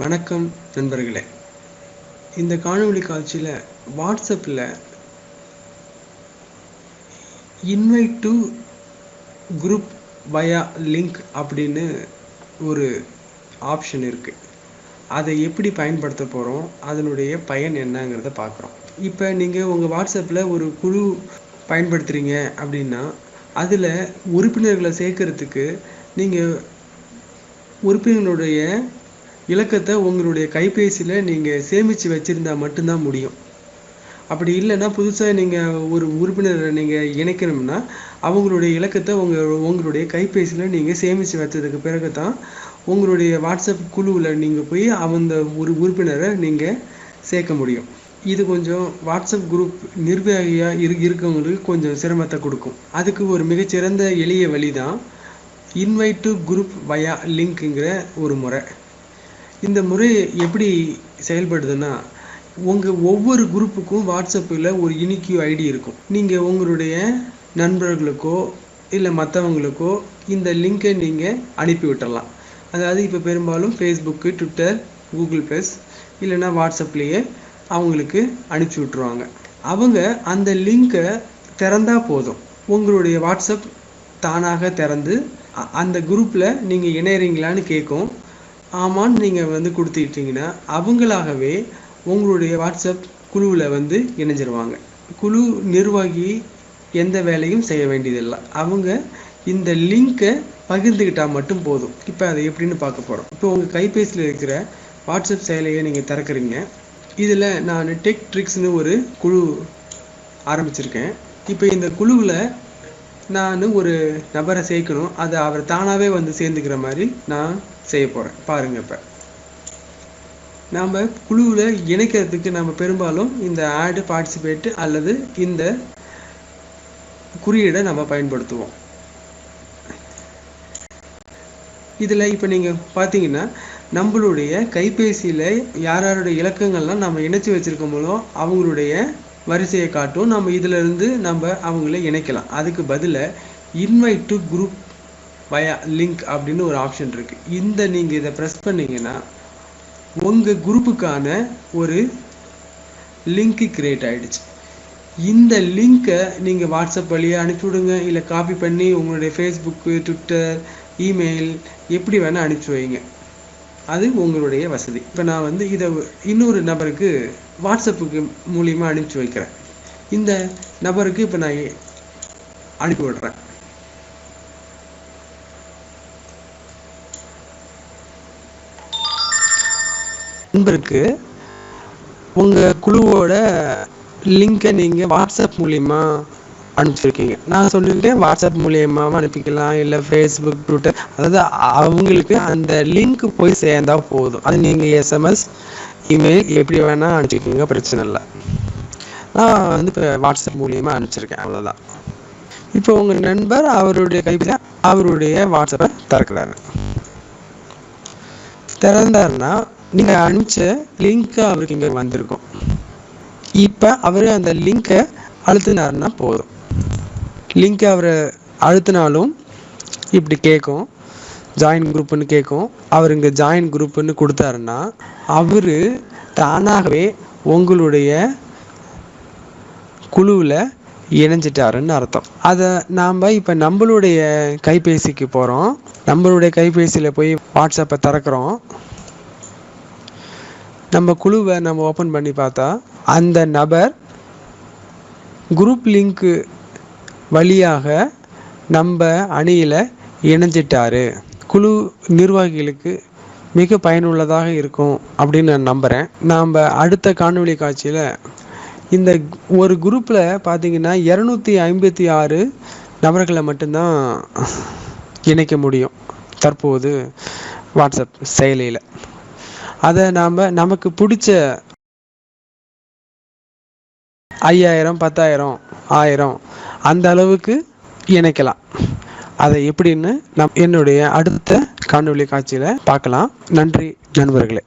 வணக்கம் நண்பர்களே. இந்த காணொளி காட்சியில் வாட்ஸ்அப்பில் invite to group via link அப்படின்னு ஒரு ஆப்ஷன் இருக்குது. அதை எப்படி பயன்படுத்த போகிறோம், அதனுடைய பயன் என்னங்கிறத பார்க்குறோம். இப்போ நீங்கள் உங்கள் வாட்ஸ்அப்பில் ஒரு குழு பயன்படுத்துகிறீங்க அப்படின்னா அதில் உறுப்பினர்களை சேர்க்கறதுக்கு நீங்கள் உறுப்பினர்களுடைய இலக்கத்தை உங்களுடைய கைபேசியில் நீங்கள் சேமித்து வச்சுருந்தா மட்டும்தான் முடியும். அப்படி இல்லைன்னா புதுசாக நீங்கள் ஒரு உறுப்பினரை நீங்கள் இணைக்கணும்னா அவங்களுடைய இலக்கத்தை உங்களுடைய கைபேசியில் நீங்கள் சேமித்து வச்சதுக்கு பிறகு தான் உங்களுடைய வாட்ஸ்அப் குழுவில் நீங்கள் போய் அந்த ஒரு உறுப்பினரை நீங்கள் சேர்க்க முடியும். இது கொஞ்சம் வாட்ஸ்அப் குரூப் நிர்வாகியாக இருக்கவங்களுக்கு கொஞ்சம் சிரமத்தை கொடுக்கும். அதுக்கு ஒரு மிகச்சிறந்த எளிய வழி தான் இன்வைட் டு குரூப் வயா லிங்க்குங்கிற ஒரு முறை. இந்த முறை எப்படி செயல்படுதுன்னா, உங்கள் ஒவ்வொரு குரூப்புக்கும் வாட்ஸ்அப்பில் ஒரு யூனிக்யூ ஐடி இருக்கும். நீங்கள் உங்களுடைய நண்பர்களுக்கோ இல்லை மற்றவங்களுக்கோ இந்த லிங்கை நீங்கள் அனுப்பி விட்டுடலாம். அதாவது இப்போ பெரும்பாலும் ஃபேஸ்புக்கு, ட்விட்டர், கூகுள் ப்ளஸ் இல்லைன்னா வாட்ஸ்அப்லேயே அவங்களுக்கு அனுப்பிச்சி விட்ருவாங்க. அவங்க அந்த லிங்கை திறந்தால் போதும், உங்களுடைய வாட்ஸ்அப் தானாக திறந்து அந்த குரூப்பில் நீங்கள் இணையறீங்களான்னு கேட்கும். ஆமான்னு நீங்கள் கொடுத்துக்கிட்டிங்கன்னா அவங்களாகவே உங்களுடைய வாட்ஸ்அப் குழுவில் இணைஞ்சிருவாங்க. குழு நிர்வாகி எந்த வேலையும் செய்ய வேண்டியதில்லை. அவங்க இந்த லிங்கை பகிர்ந்துக்கிட்டால் மட்டும் போதும். இப்போ அதை எப்படின்னு பார்க்க போகிறோம். இப்போ உங்கள் கைபேசியில் இருக்கிற வாட்ஸ்அப் செயலியை நீங்கள் திறக்கிறீங்க. இதில் நான் டெக் ட்ரிக்ஸ்னு ஒரு குழு ஆரம்பிச்சிருக்கேன். இப்போ இந்த குழுவில் நான் ஒரு நபரை சேர்க்கணும். அதை அவர் தானாகவே சேர்ந்துக்கிற மாதிரி நான் செய்ய போகிறேன். பாருங்கள், இப்போ நாம் குழுவில் இணைக்கிறதுக்கு நம்ம பெரும்பாலும் இந்த ஆடு பார்ட்டிசிபேட் அல்லது இந்த குறியீடை நம்ம பயன்படுத்துவோம். இதில் இப்போ நீங்கள் பார்த்தீங்கன்னா நம்மளுடைய கைபேசியில் யாருடைய இலக்கங்கள்லாம் நம்ம இணைச்சி வச்சுருக்கோமோ அவங்களுடைய வரிசையை காட்டும். நம்ம இதிலிருந்து அவங்கள இணைக்கலாம். அதுக்கு பதிலாக invite to group via link அப்படின்னு ஒரு ஆப்ஷன் இருக்குது. நீங்கள் இதை ப்ரெஸ் பண்ணிங்கன்னா உங்கள் குரூப்புக்கான ஒரு லிங்க்கு கிரியேட் ஆகிடுச்சு. இந்த லிங்க்கை நீங்கள் வாட்ஸ்அப் வழியாக அனுப்பிவிடுங்க, இல்லை காப்பி பண்ணி உங்களுடைய ஃபேஸ்புக்கு, ட்விட்டர், இமெயில் எப்படி வேணால் அனுப்பிச்சி வைங்க. அது உங்களுடைய வசதி. இப்போ நான் இதை இன்னொரு நபருக்கு வாட்ஸ்அப்புக்கு மூலியமாக அனுப்பிச்சி வைக்கிறேன். இந்த நபருக்கு இப்போ நான் அனுப்பி விடுறேன். நண்பருக்கு உங்கள் குழுவோட லிங்கை நீங்கள் வாட்ஸ்அப் மூலியமா அனுப்பிச்சிருக்கீங்க. நான் சொல்லிட்டேன், வாட்ஸ்அப் மூலியமாக அனுப்பிக்கலாம், இல்லை ஃபேஸ்புக், ட்விட்டர், அதாவது அவங்களுக்கு அந்த லிங்க் போய் சேர்ந்தா போதும். அது நீங்கள் எஸ்எம்எஸ், இமெயில் எப்படி வேணால் அனுப்பிச்சிக்கிங்க, பிரச்சனை இல்லை. நான் இப்போ வாட்ஸ்அப் மூலியமாக அனுப்பிச்சிருக்கேன், அவ்வளோதான். இப்போ உங்கள் நண்பர் அவருடைய கைப்பேசியில் அவருடைய வாட்ஸ்அப்பை திறக்கிறாரு. திறந்தாருன்னா நீங்கள் அனுப்பிச்ச லிங்க் அவருக்கு இங்கே வந்திருக்கும். இப்போ அவர் அந்த லிங்கை அழுத்தினாருன்னா போதும். லிங்கை அவர் அழுத்தினாலும் இப்படி கேட்கும், ஜாயின் குரூப்புன்னு கேட்கும். அவர் இங்கே ஜாயின் குரூப்புன்னு கொடுத்தாருன்னா அவர் தானாகவே உங்களுடைய குழுவில் இணைஞ்சிட்டாருன்னு அர்த்தம். அதை நாம் இப்போ நம்மளுடைய கைபேசிக்கு போகிறோம். நம்மளுடைய கைபேசியில் போய் வாட்ஸ்அப்பை திறக்கிறோம். நம்ம குழுவை நம்ம ஓப்பன் பண்ணி பார்த்தா அந்த நபர் குரூப் லிங்க்கு வழியாக நம்ம அணியில் இணைஞ்சிட்டாரு. குழு நிர்வாகிகளுக்கு மிக பயனுள்ளதாக இருக்கும் அப்படின்னு நான் நம்புகிறேன். நாம் அடுத்த காணொளி காட்சியில் இந்த ஒரு குரூப்பில் பார்த்தீங்கன்னா 256 நபர்களை மட்டும்தான் இணைக்க முடியும் தற்போது வாட்ஸ்அப் செயலியில். அதை நமக்கு பிடிச்ச 5000, 10,000, 1000 அந்த அளவுக்கு இணைக்கலாம். அதை எப்படின்னு என்னுடைய அடுத்த காணொளி காட்சியில் பார்க்கலாம். நன்றி நண்பர்களே.